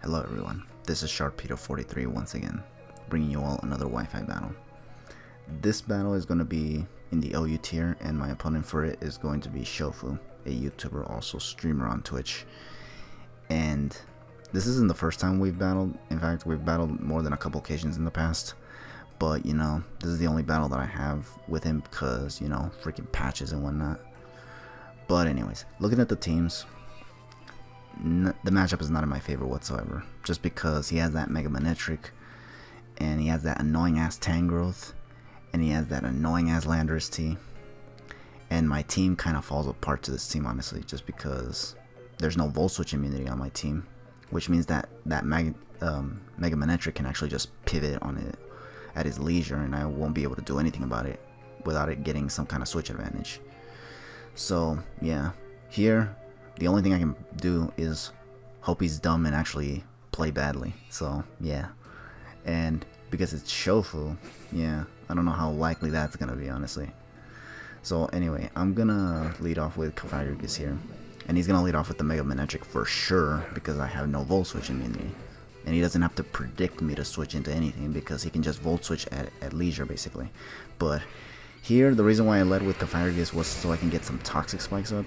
Hello everyone, this is Sharpedo43 once again, bringing you all another Wi-Fi battle. This battle is going to be in the OU tier, and my opponent for it is going to be Shofu, a YouTuber, also streamer on Twitch. And this isn't the first time we've battled. In fact, we've battled more than a couple occasions in the past. But, you know, this is the only battle that I have with him because, you know, freaking patches and whatnot. But anyways, looking at the teams, the matchup is not in my favor whatsoever, just because he has that Mega Manectric, and he has that annoying ass Tangrowth, and he has that annoying ass Landorus-T, and my team kind of falls apart to this team, honestly, just because there's no Volt Switch immunity on my team, which means that Mega Manectric can actually just pivot on it at his leisure, and I won't be able to do anything about it without it getting some kind of switch advantage. So yeah, here the only thing I can do is hope he's dumb and actually play badly. So yeah, and because it's Shofu, yeah, I don't know how likely that's gonna be, honestly. So anyway, I'm gonna lead off with Kafagurgis here, and he's gonna lead off with the Mega Manectric for sure because I have no Volt Switch immunity, and he doesn't have to predict me to switch into anything because he can just Volt Switch at leisure basically. But here, the reason why I led with Kafagurgis was so I can get some Toxic Spikes up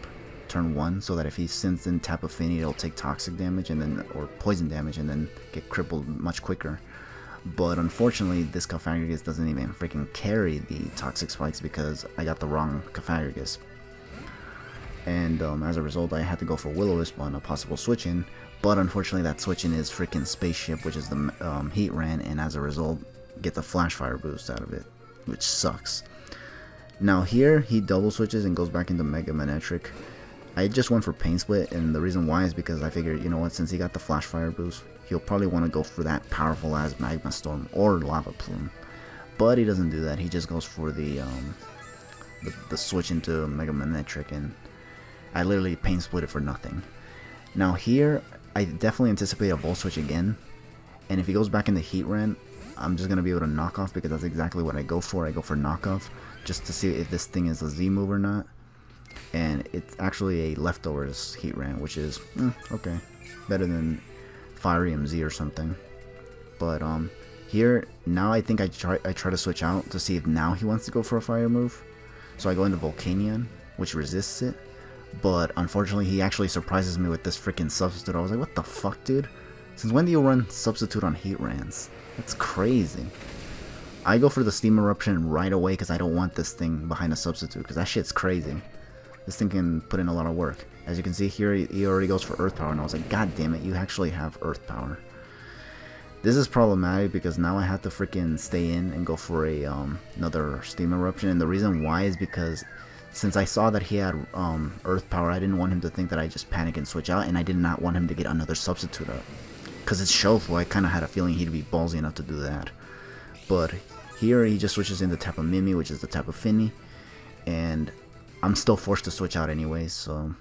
turn 1, so that if he sends in Tapu Fini, it'll take toxic damage and then, or poison damage, and then get crippled much quicker. But unfortunately, this Kafagurgis doesn't even freaking carry the Toxic Spikes because I got the wrong Kafagurgis. And as a result, I had to go for Will-O-Wisp on a possible switch-in, but unfortunately that switch-in is freaking Spaceship, which is the Heatran, and as a result, gets a Flash Fire boost out of it, which sucks. Now here, he double switches and goes back into Mega Manectric. I just went for Pain Split, and the reason why is because I figured, you know what, since he got the Flash Fire boost, he'll probably want to go for that powerful ass Magma Storm or Lava Plume. But he doesn't do that. He just goes for the switch into Mega Manectric, and I literally Pain Split it for nothing. Now here, I definitely anticipate a Volt Switch again, and if he goes back into Heatran, I'm just gonna be able to knock off because that's exactly what I go for. I go for knockoff just to see if this thing is a Z move or not. And it's actually a Leftovers Heatran, which is okay, better than Fire MZ or something. But here now I think I try to switch out to see if now he wants to go for a fire move. So I go into Volcanion, which resists it. But unfortunately, he actually surprises me with this freaking substitute. I was like, what the fuck, dude? Since when do you run substitute on Heatrans? That's crazy. I go for the Steam Eruption right away because I don't want this thing behind a substitute, because that shit's crazy. This thing can put in a lot of work. As you can see here, he already goes for Earth Power, and I was like, god damn it, you actually have Earth Power. This is problematic because now I have to freaking stay in and go for a another Steam Eruption, and the reason why is because since I saw that he had Earth Power, I didn't want him to think that I just panic and switch out, and I did not want him to get another substitute up. Because it's Shofu, I kind of had a feeling he'd be ballsy enough to do that. But here he just switches into Tapu Mimi, which is the Tapu Fini, and I'm still forced to switch out anyways, so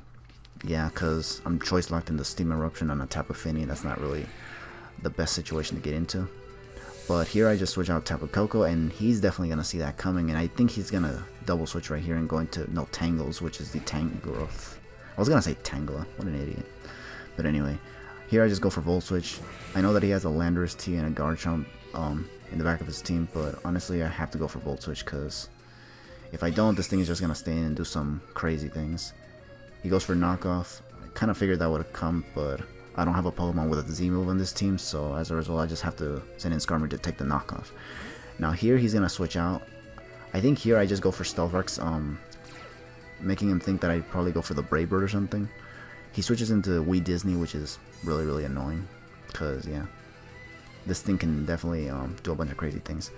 yeah, because I'm choice locked in the Steam Eruption on a Tapu Fini. That's not really the best situation to get into. But here I just switch out Tapu Koko, and he's definitely going to see that coming, and I think he's going to double switch right here and go into no Tangles, which is the Tangrowth. I was going to say Tangela, what an idiot. But anyway, here I just go for Volt Switch. I know that he has a Landorus-T and a Garchomp in the back of his team, but honestly I have to go for Volt Switch because if I don't, this thing is just going to stay in and do some crazy things. He goes for knockoff. I kind of figured that would have come, but I don't have a Pokemon with a Z move on this team, so as a result I just have to send in Skarmory to take the knockoff. Now here he's going to switch out. I think here I just go for Stealth Rocks, making him think that I'd probably go for the Brave Bird or something. He switches into Wii Disney, which is really annoying, because yeah, this thing can definitely do a bunch of crazy things.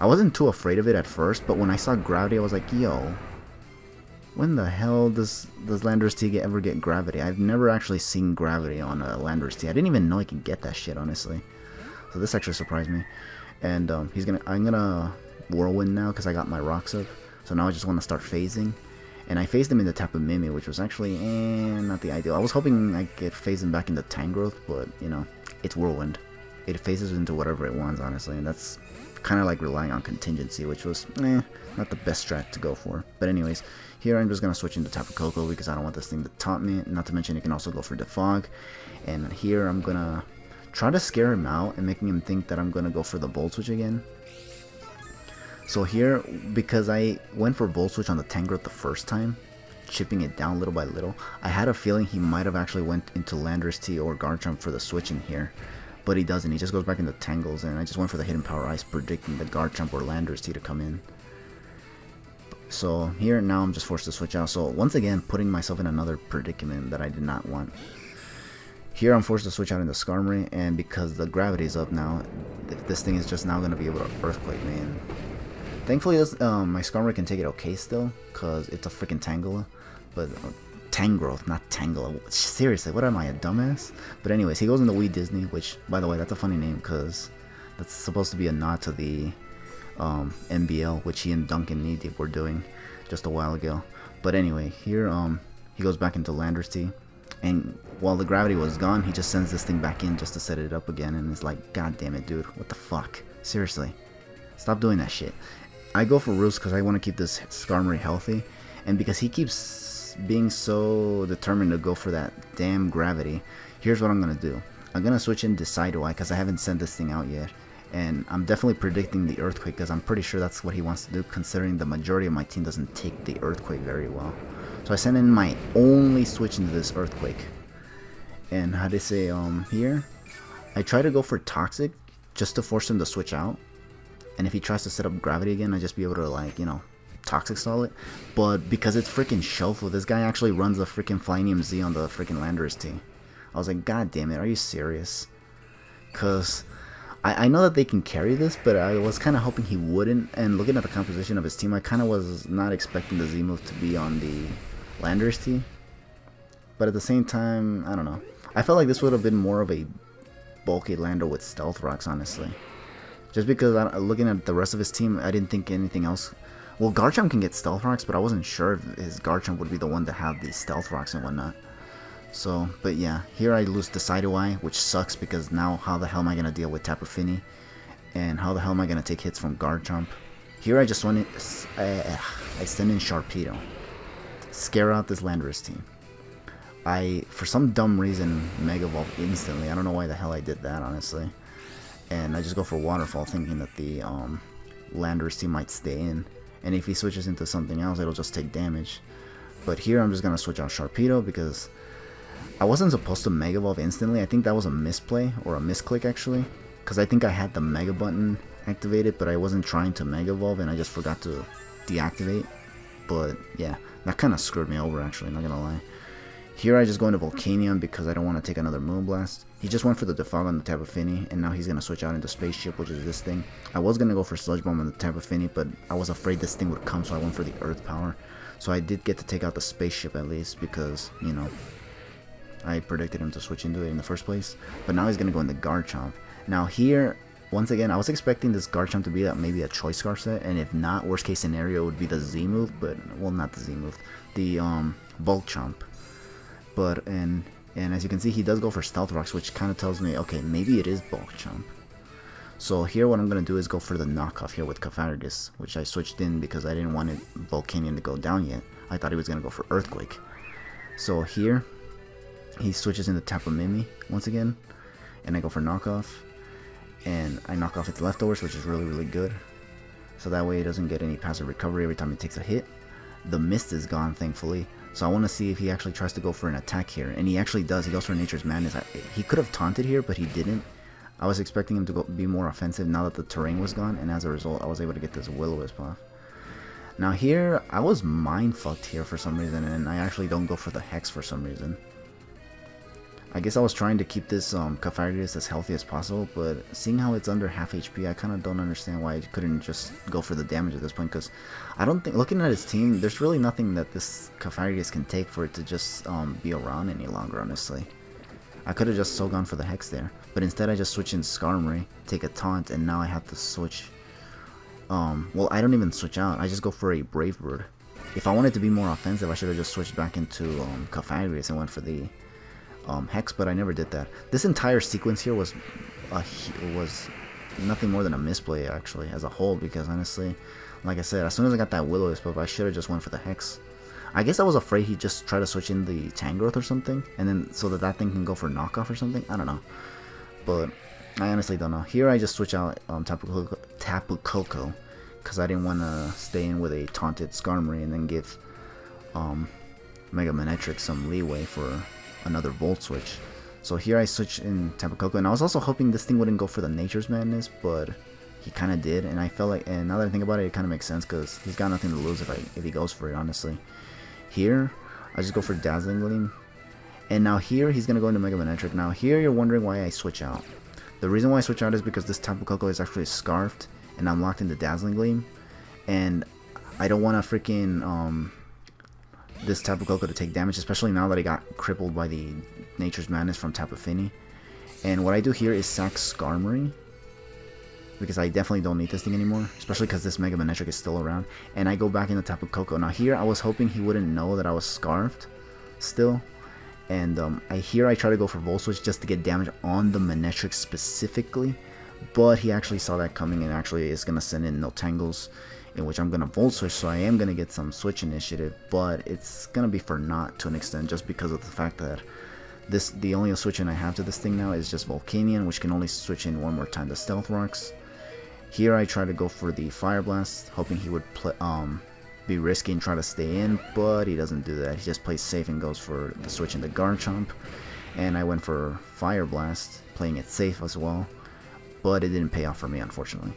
I wasn't too afraid of it at first, but when I saw Gravity, I was like, yo, when the hell does Landorus-T ever get Gravity? I've never actually seen Gravity on a Landorus-T. I didn't even know I could get that shit, honestly. So this actually surprised me. And I'm gonna Whirlwind now because I got my rocks up. So now I just want to start phasing. And I phased him into Tapu Mimi, which was actually not the ideal. I was hoping I could phase him back into Tangrowth, but you know, it's Whirlwind. It phases into whatever it wants, honestly, and that's kind of like relying on contingency, which was not the best strat to go for. But anyways, here I'm just going to switch into Tapu Koko because I don't want this thing to taunt me, not to mention it can also go for Defog. And here I'm going to try to scare him out and making him think that I'm gonna go for the Volt Switch again. So here, because I went for Volt Switch on the Tangrowth the first time, chipping it down little by little, I had a feeling he might have actually went into Landorus-T or Garchomp for the switch in here. But he doesn't, he just goes back into Tangles, and I just went for the Hidden Power Ice, predicting the Garchomp or Landorus-T to come in. So here, now I'm just forced to switch out. So once again, putting myself in another predicament that I did not want. Here I'm forced to switch out into Skarmory, and because the gravity is up now, this thing is just now going to be able to Earthquake me. And thankfully, my Skarmory can take it okay still, because it's a freaking Tangela. But Tangrowth, not Tangela. Seriously, what am I, a dumbass? But anyways, he goes into Wee Disney, which, by the way, that's a funny name, because that's supposed to be a nod to the MBL, which he and Duncan Knee-Deep were doing just a while ago. But anyway, here he goes back into Landorus-T, and while the gravity was gone, he just sends this thing back in just to set it up again, and it's like, god damn it, dude, what the fuck? Seriously, stop doing that shit. I go for Roost because I want to keep this Skarmory healthy, and because he keeps being so determined to go for that damn gravity, here's what I'm gonna do. I'm gonna switch in Decidueye because I haven't sent this thing out yet, and I'm definitely predicting the Earthquake because I'm pretty sure that's what he wants to do, considering the majority of my team doesn't take the Earthquake very well. So I send in my only switch into this Earthquake, and how they say here I try to go for Toxic just to force him to switch out, and if he tries to set up gravity again, I just be able to, like, you know, Toxic Stall it. But because it's freaking Shofu, this guy actually runs the freaking Flyinium Z on the freaking Landorus-T. I was like, god damn it, are you serious? Because I know that they can carry this, but I was kind of hoping he wouldn't. And looking at the composition of his team, I kind of was not expecting the Z move to be on the Landorus-T. But at the same time, I don't know. I felt like this would have been more of a bulky Lando with Stealth Rocks, honestly. Just because looking at the rest of his team, I didn't think anything else. Well, Garchomp can get Stealth Rocks, but I wasn't sure if his Garchomp would be the one to have these Stealth Rocks and whatnot. So, but yeah, here I lose Decidueye, which sucks because now how the hell am I going to deal with Tapu Fini? And how the hell am I going to take hits from Garchomp? Here I just want to, I send in Sharpedo. Scare out this Landorus-T. For some dumb reason, Mega Evolve instantly. I don't know why the hell I did that, honestly. And I just go for Waterfall thinking that the Landorus-T might stay in. And if he switches into something else, it'll just take damage. But here I'm just going to switch out Sharpedo because I wasn't supposed to Mega Evolve instantly. I think that was a misplay, or a misclick actually. Because I think I had the Mega button activated, but I wasn't trying to Mega Evolve and I just forgot to deactivate. But yeah, that kind of screwed me over actually, not going to lie. Here I just go into Volcanion because I don't want to take another Moonblast. He just went for the Defog on the Tapu Fini, and now he's going to switch out into Spaceship, which is this thing. I was going to go for Sludge Bomb on the Tapu Fini, but I was afraid this thing would come, so I went for the Earth Power. So I did get to take out the Spaceship at least because, you know, I predicted him to switch into it in the first place. But now he's going to go into Garchomp. Now here, once again, I was expecting this Garchomp to be maybe a Choice Scarf set, and if not, worst case scenario would be the Z move, but, well, not the Z move, the Bulk Chomp. But, and as you can see, he does go for Stealth Rocks, which kind of tells me, okay, maybe it is Bulk Chomp. So here what I'm going to do is go for the knockoff here with Cofagrigus, which I switched in because I didn't want Volcanion to go down yet. I thought he was going to go for Earthquake. So here, he switches into Tapu Mimi once again, and I go for knockoff. And I knock off its leftovers, which is really, really good. So that way he doesn't get any passive recovery every time he takes a hit. The Mist is gone, thankfully. So I want to see if he actually tries to go for an attack here. And he actually does. He goes for Nature's Madness. He could have taunted here, but he didn't. I was expecting him to be more offensive now that the terrain was gone. And as a result, I was able to get this Will-O-Wisp off. Now here, I was mind-fucked here for some reason. And I actually don't go for the Hex for some reason. I guess I was trying to keep this Cofagrigus as healthy as possible, but seeing how it's under half HP, I kind of don't understand why I couldn't just go for the damage at this point, because I don't think, looking at his team, there's really nothing that this Cofagrigus can take for it to just be around any longer, honestly. I could have just so gone for the Hex there, but instead I just switch in Skarmory, take a taunt, and now I have to switch, well, I don't even switch out, I just go for a Brave Bird. If I wanted to be more offensive, I should have just switched back into Cofagrigus and went for the Hex, but I never did that. This entire sequence here was nothing more than a misplay actually as a whole, because honestly, like I said, as soon as I got that Will-O-Wisp up, I should have just went for the Hex. I guess I was afraid he'd just try to switch in the Tangrowth or something, and then so that thing can go for knockoff or something. I don't know. but I honestly don't know. Here I just switch out Tapu Koko because I didn't want to stay in with a taunted Skarmory and then give Mega Manectric some leeway for another Volt Switch. So here I switch in Tapu Koko, and I was also hoping this thing wouldn't go for the Nature's Madness, but he kind of did, and I felt like, and now that I think about it, it kind of makes sense because he's got nothing to lose if he goes for it, honestly. Here, I just go for Dazzling Gleam, and now here he's gonna go into Mega Manectric. Now here you're wondering why I switch out. The reason why I switch out is because this Tapu Koko is actually scarfed, and I'm locked into Dazzling Gleam, and I don't want to freaking this Tapu Koko to take damage, especially now that I got crippled by the Nature's Madness from Tapu Fini. And what I do here is sack Skarmory, because I definitely don't need this thing anymore, especially because this Mega Manectric is still around, and I go back into Tapu Koko. Now here I was hoping he wouldn't know that I was scarfed still, and I try to go for Volt Switch just to get damage on the Manectric specifically, but he actually saw that coming and actually is going to send in Notangles, in which I'm going to Volt Switch, so I am going to get some Switch initiative, but it's going to be for naught to an extent, just because of the fact that the only switch in I have to this thing now is just Volcanion, which can only switch in one more time to Stealth Rocks. Here I try to go for the Fire Blast, hoping he would be risky and try to stay in, but he doesn't do that. He just plays safe and goes for the switch into Garchomp, and I went for Fire Blast, playing it safe as well, but it didn't pay off for me, unfortunately.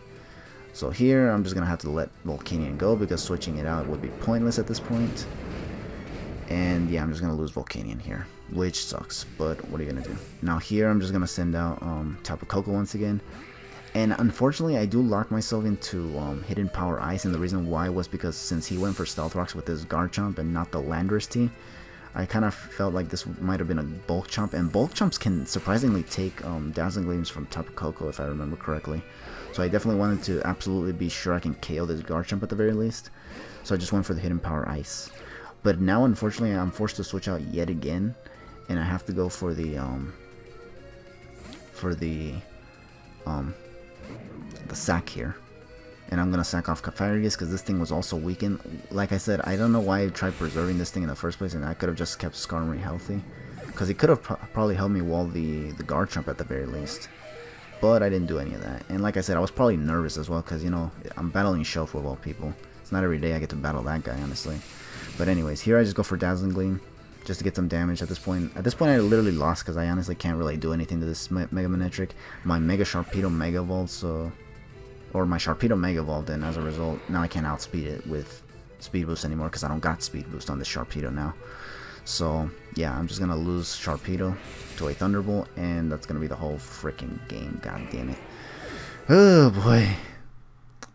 So here I'm just going to have to let Volcanion go because switching it out would be pointless at this point. And yeah, I'm just going to lose Volcanion here, which sucks, but what are you going to do? Now here I'm just going to send out Tapu Koko once again. And unfortunately I do lock myself into Hidden Power Ice, and the reason why was because since he went for Stealth Rocks with his Garchomp and not the Landorus-T, I kind of felt like this might have been a Bulk Chomp, and Bulk Chomps can surprisingly take Dazzling Gleams from Tapu Koko if I remember correctly. So I definitely wanted to absolutely be sure I can KO this Garchomp at the very least. So I just went for the Hidden Power Ice. But now unfortunately I'm forced to switch out yet again, and I have to go for the sack here. And I'm going to sack off Cafarius because this thing was also weakened. Like I said, I don't know why I tried preserving this thing in the first place, and I could have just kept Skarmory healthy. Because he could have probably helped me wall the Garchomp at the very least. But I didn't do any of that. And like I said, I was probably nervous as well because, you know, I'm battling Shofu of all people. It's not every day I get to battle that guy, honestly. But anyways, here I just go for Dazzling Gleam just to get some damage at this point. At this point I literally lost because I honestly can't really do anything to this Mega Manectric. My Mega Sharpedo Mega Evolved, so... Or my Sharpedo Mega Evolved, and as a result, now I can't outspeed it with Speed Boost anymore because I don't got Speed Boost on this Sharpedo now. So, yeah, I'm just going to lose Sharpedo to a Thunderbolt, and that's going to be the whole freaking game. God damn it. Oh, boy.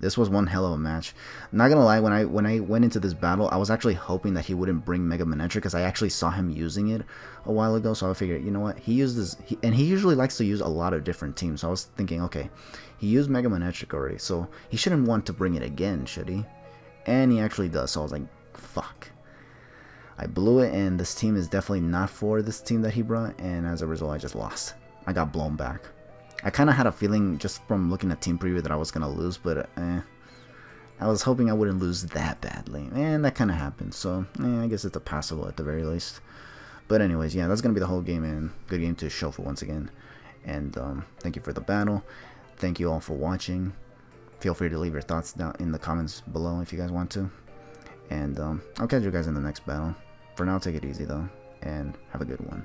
This was one hell of a match. I'm not going to lie, when I went into this battle, I was actually hoping that he wouldn't bring Mega Manectric because I actually saw him using it a while ago, so I figured, you know what, he uses, and he usually likes to use a lot of different teams, so I was thinking, okay, he used Mega Manectric already, so he shouldn't want to bring it again, should he? And he actually does, so I was like, fuck. I blew it, and this team is definitely not for this team that he brought, and as a result, I just lost. I got blown back. I kind of had a feeling just from looking at team preview that I was going to lose, but I was hoping I wouldn't lose that badly, and that kind of happened, so I guess it's a passable at the very least. But anyways, yeah, that's going to be the whole game, and good game to Shofu once again. And thank you for the battle. Thank you all for watching. Feel free to leave your thoughts down in the comments below if you guys want to. And I'll catch you guys in the next battle. For now, take it easy though, and have a good one.